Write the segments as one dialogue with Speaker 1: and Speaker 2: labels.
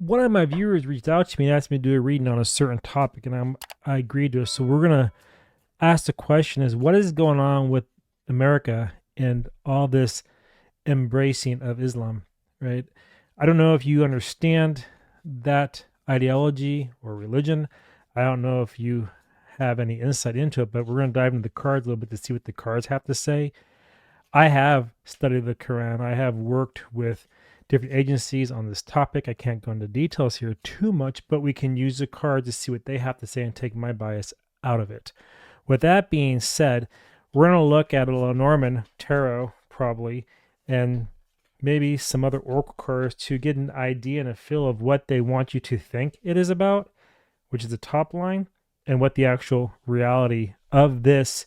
Speaker 1: one of my viewers reached out to me and asked me to do a reading on a certain topic, and I agreed to it. So we're gonna ask the question: is what is going on with America and all this embracing of Islam? Right? I don't know if you understand that ideology or religion. I don't know if you have any insight into it, but we're going to dive into the cards a little bit to see what the cards have to say. I have studied the Quran. I have worked with different agencies on this topic. I can't go into details here too much, but we can use the cards to see what they have to say and take my bias out of it. With that being said, we're going to look at a Lenormand tarot probably, and maybe some other oracle cards to get an idea and a feel of what they want you to think it is about, which is the top line, and what the actual reality of this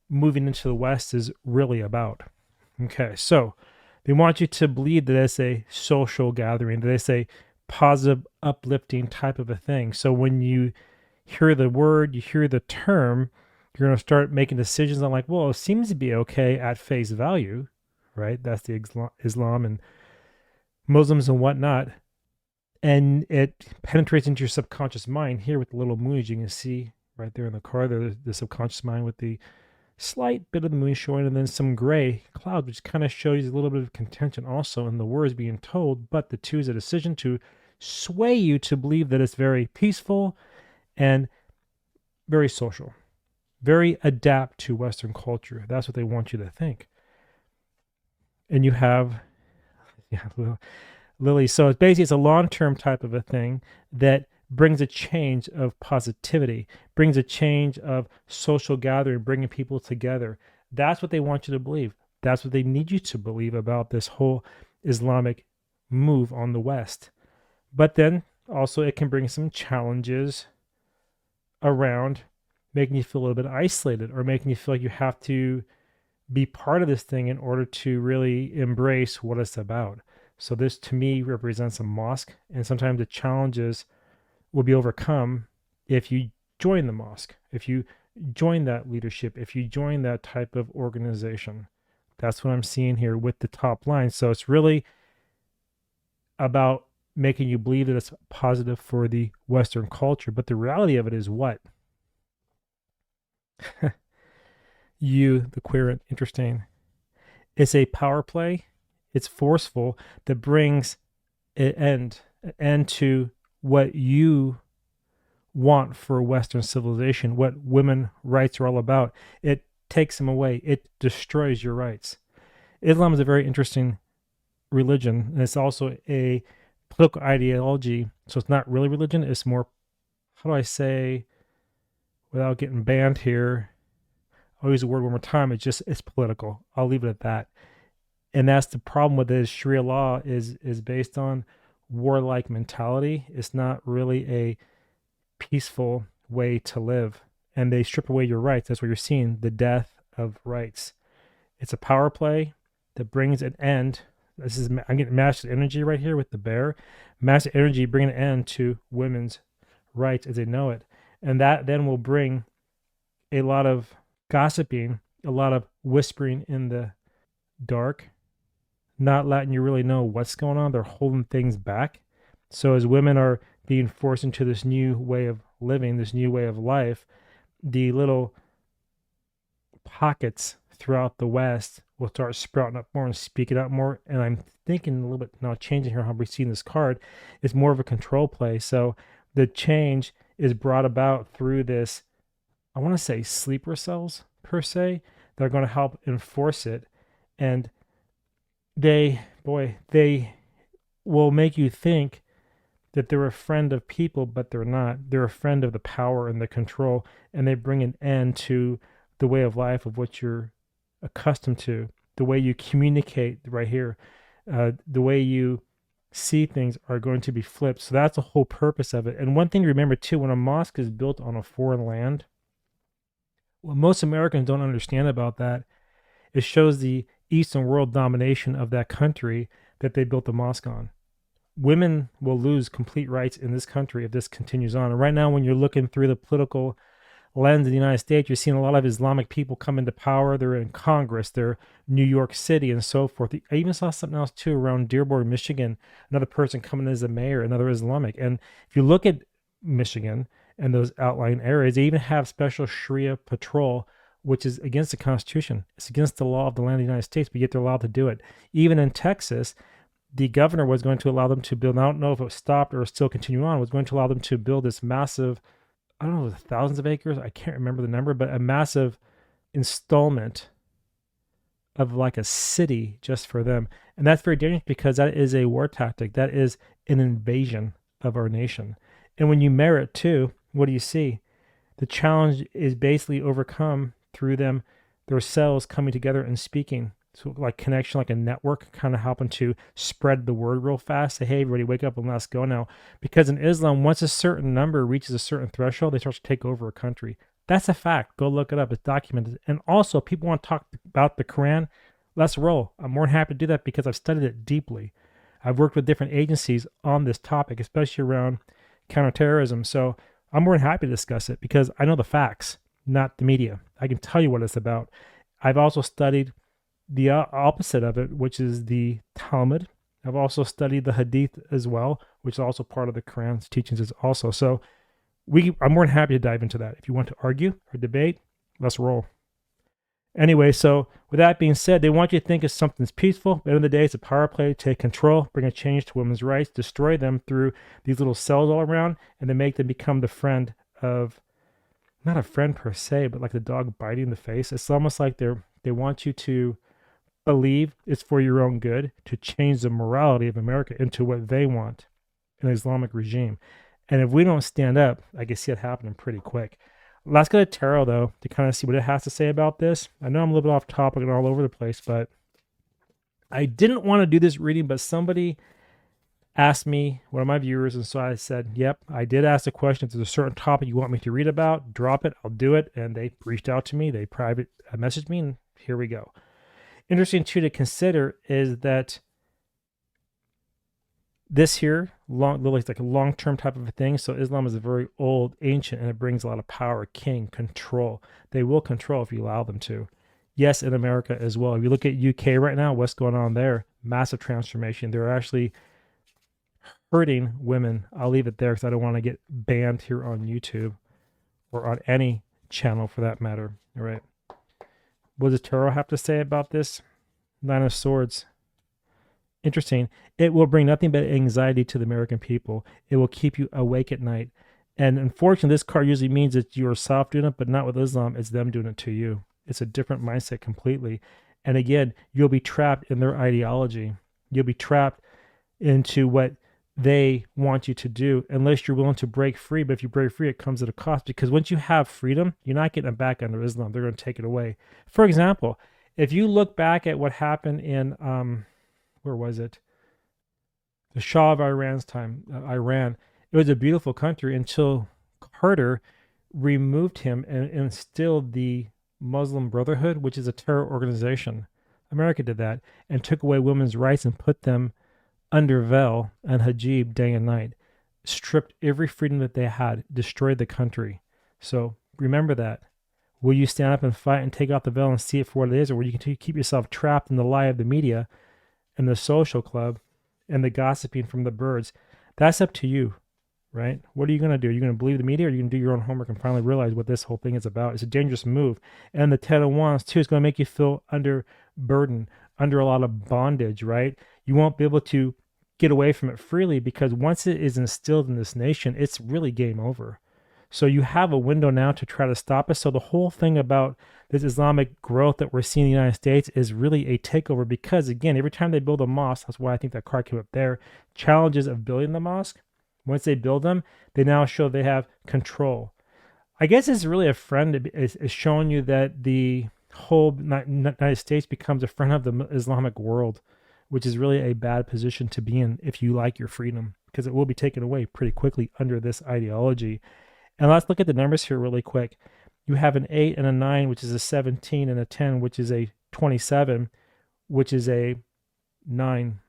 Speaker 1: moving into the West is really about. Okay, so they want you to believe that it's a social gathering, that it's a positive, uplifting type of a thing. So when you hear the word, you hear the term, you're going to start making decisions on, like, well, it seems to be okay at face value, right? That's the Islam and Muslims and whatnot. And it penetrates into your subconscious mind here with the little moon, as you can see right there in the card. There's the subconscious mind with the slight bit of the moon showing, and then some gray clouds, which kind of shows a little bit of contention also in the words being told. But the two is a decision to sway you to believe that it's very peaceful and very social, very adapt to Western culture. That's what they want you to think. And you have, yeah, Lily. So it's basically, it's a long-term type of a thing that brings a change of positivity, brings a change of social gathering, bringing people together. That's what they want you to believe. That's what they need you to believe about this whole Islamic move on the West. But then also it can bring some challenges around making you feel a little bit isolated, or making you feel like you have to be part of this thing in order to really embrace what it's about. So this to me represents a mosque, and sometimes the challenges will be overcome if you join the mosque, if you join that leadership, if you join that type of organization. That's what I'm seeing here with the top line. So it's really about making you believe that it's positive for the Western culture. But the reality of it is what? You, the queer, interesting. It's a power play. It's forceful, that brings an end to what you want for Western civilization, what women rights are all about. It takes them away. It destroys your rights. Islam is a very interesting religion, and it's also a political ideology. So it's not really religion. It's more, how do I say, without getting banned here, I'll use the word one more time. It's political. I'll leave it at that. And that's the problem with this. Sharia law is based on warlike mentality. It's not really a peaceful way to live. And they strip away your rights. That's what you're seeing, the death of rights. It's a power play that brings an end. I'm getting master energy right here with the bear. Master energy bringing an end to women's rights as they know it. And that then will bring a lot of gossiping, a lot of whispering in the dark, not letting you really know what's going on. They're holding things back. So as women are being forced into this new way of living, this new way of life, the little pockets throughout the West will start sprouting up more and speaking out more. And I'm thinking a little bit now, changing here how we see in this card, is more of a control play. So the change is brought about through this, I want to say, sleeper cells per se, that are going to help enforce it. And they will make you think that they're a friend of people, but they're not. They're a friend of the power and the control, and they bring an end to the way of life of what you're accustomed to, the way you communicate right here, the way you see things are going to be flipped. So that's the whole purpose of it. And one thing to remember too, when a mosque is built on a foreign land, what most Americans don't understand about that, it shows the Eastern world domination of that country that they built the mosque on. Women will lose complete rights in this country if this continues on. And right now, when you're looking through the political lens in the United States, you're seeing a lot of Islamic people come into power. They're in Congress, they're New York City, and so forth. I even saw something else too around Dearborn, Michigan. Another person coming as a mayor, another Islamic. And if you look at Michigan and those outlying areas, they even have special Sharia patrol, which is against the Constitution. It's against the law of the land of the United States, but yet they're allowed to do it. Even in Texas, the governor was going to allow them to build, I don't know if it was stopped or still continue on, was going to allow them to build this massive, I don't know, it was thousands of acres. I can't remember the number, but a massive installment of like a city just for them. And that's very dangerous because that is a war tactic. That is an invasion of our nation. And when you merit too, what do you see? The challenge is basically overcome through them, their cells coming together and speaking. So like connection, like a network, kind of helping to spread the word real fast. Say, hey, everybody, wake up and let's go now. Because in Islam, once a certain number reaches a certain threshold, they start to take over a country. That's a fact. Go look it up. It's documented. And also, people want to talk about the Quran. Let's roll. I'm more than happy to do that because I've studied it deeply. I've worked with different agencies on this topic, especially around counterterrorism. So I'm more than happy to discuss it because I know the facts, not the media. I can tell you what it's about. I've also studied the opposite of it, which is the Talmud. I've also studied the Hadith as well, which is also part of the Quran's teachings as also. So I'm more than happy to dive into that. If you want to argue or debate, let's roll. Anyway, so with that being said, they want you to think of something's peaceful. At the end of the day, it's a power play to take control, bring a change to women's rights, destroy them through these little cells all around, and then make them become the friend of, not a friend per se, but like the dog biting the face. It's almost like they want you to believe it's for your own good to change the morality of America into what they want, an Islamic regime. And if we don't stand up, I can see it happening pretty quick. Let's go to tarot, though, to kind of see what it has to say about this. I know I'm a little bit off topic and all over the place, but I didn't want to do this reading, but somebody asked me, one of my viewers, and so I said, yep, I did ask the question. If there's a certain topic you want me to read about, drop it, I'll do it. And they reached out to me, they private messaged me, and here we go. Interesting, too, to consider is that this here, literally like a long-term type of a thing. So Islam is a very old, ancient, and it brings a lot of power, king, control. They will control if you allow them to. Yes, in America as well. If you look at UK right now, what's going on there? Massive transformation. They're actually hurting women. I'll leave it there because I don't want to get banned here on YouTube or on any channel for that matter. All right. What does tarot have to say about this? Nine of Swords. Interesting. It will bring nothing but anxiety to the American people. It will keep you awake at night. And unfortunately, this card usually means that you're soft doing it, but not with Islam. It's them doing it to you. It's a different mindset completely. And again, you'll be trapped in their ideology. You'll be trapped into what they want you to do unless you're willing to break free. But if you break free, it comes at a cost because once you have freedom, you're not getting it back under Islam. They're going to take it away. For example, if you look back at what happened in, where was it? The Shah of Iran's time, Iran. It was a beautiful country until Carter removed him and instilled the Muslim Brotherhood, which is a terror organization. America did that and took away women's rights and put them under veil and hijab day and night, stripped every freedom that they had, destroyed the country. So remember that. Will you stand up and fight and take off the veil and see it for what it is, or will you continue to keep yourself trapped in the lie of the media and the social club and the gossiping from the birds? That's up to you, right? What are you going to do? Are you going to believe the media, or are you going to do your own homework and finally realize what this whole thing is about? It's a dangerous move. And the Ten of Wands, too, is going to make you feel under burden, under a lot of bondage, right? You won't be able to get away from it freely because once it is instilled in this nation, it's really game over. So you have a window now to try to stop it. So the whole thing about this Islamic growth that we're seeing in the United States is really a takeover because, again, every time they build a mosque, that's why I think that card came up there, challenges of building the mosque, once they build them, they now show they have control. I guess it's really a friend, is showing you that the whole United States becomes a friend of the Islamic world, which is really a bad position to be in if you like your freedom, because it will be taken away pretty quickly under this ideology. And let's look at the numbers here really quick. You have an 8 and a 9, which is a 17, and a 10, which is a 27, which is a 9.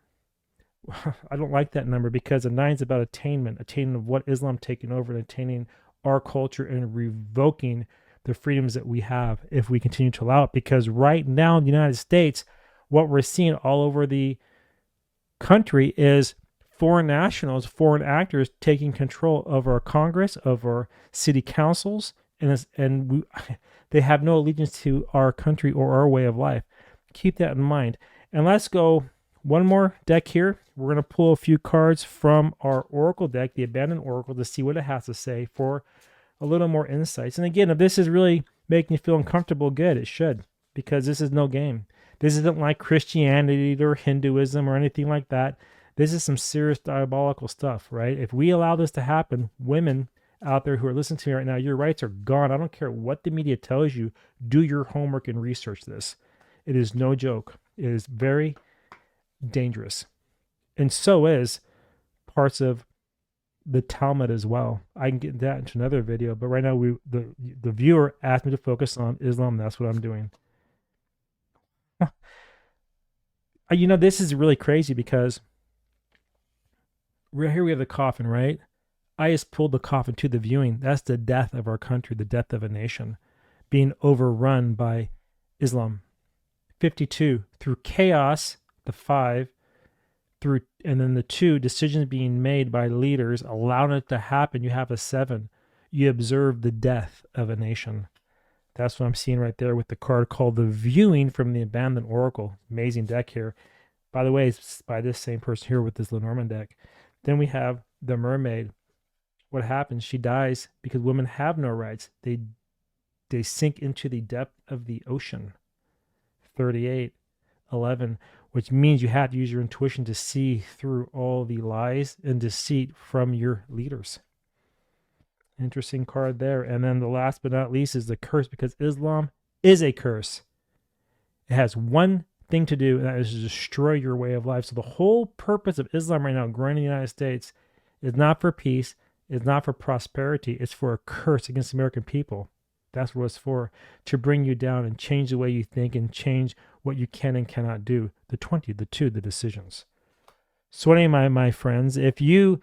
Speaker 1: I don't like that number because a 9 is about attainment of what Islam taking over and attaining our culture and revoking the freedoms that we have if we continue to allow it. Because right now in the United States, what we're seeing all over the country is foreign nationals, foreign actors taking control of our Congress, of our city councils, and they have no allegiance to our country or our way of life. Keep that in mind. And let's go one more deck here. We're going to pull a few cards from our Oracle deck, the Abandoned Oracle, to see what it has to say for a little more insights. And again, if this is really making you feel uncomfortable, good, it should, because this is no game. This isn't like Christianity or Hinduism or anything like that. This is some serious diabolical stuff, right? If we allow this to happen, women out there who are listening to me right now, your rights are gone. I don't care what the media tells you. Do your homework and research this. It is no joke. It is very dangerous. And so is parts of the Talmud as well. I can get that into another video, but right now the viewer asked me to focus on Islam. That's what I'm doing. You know, this is really crazy because right here we have the coffin, right? I just pulled the coffin to the viewing. That's the death of our country, the death of a nation, being overrun by Islam. 52, through chaos, the 5, through, and then the 2, decisions being made by leaders, allowing it to happen. You have a 7. You observe the death of a nation. That's what I'm seeing right there with the card called the Viewing from the Abandoned Oracle. Amazing deck here. By the way, it's by this same person here with this Lenormand deck. Then we have the Mermaid. What happens? She dies because women have no rights. They sink into the depth of the ocean. 38, 11, which means you have to use your intuition to see through all the lies and deceit from your leaders. Interesting card there. And then the last but not least is the curse, because Islam is a curse. It has one thing to do, and that is to destroy your way of life. So the whole purpose of Islam right now, growing in the United States, is not for peace, is not for prosperity. It's for a curse against the American people. That's what it's for, to bring you down and change the way you think and change what you can and cannot do. The 20, the 2, the decisions. So anyway, my friends, if you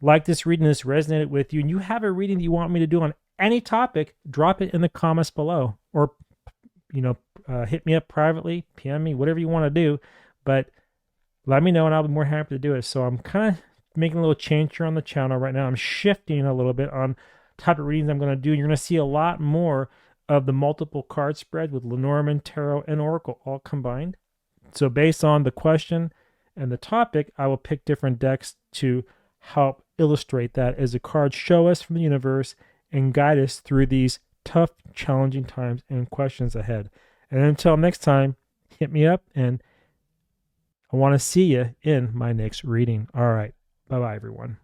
Speaker 1: like this reading, this resonated with you, and you have a reading that you want me to do on any topic, drop it in the comments below, or hit me up privately, PM me, whatever you want to do, but let me know and I'll be more happy to do it. So I'm kind of making a little change here on the channel right now. I'm shifting a little bit on type of readings I'm going to do. You're going to see a lot more of the multiple card spread with Lenormand, Tarot, and Oracle all combined. So based on the question and the topic, I will pick different decks to help illustrate that as the cards show us from the universe and guide us through these tough, challenging times and questions ahead. And until next time, hit me up, and I want to see you in my next reading. All right. Bye-bye, everyone.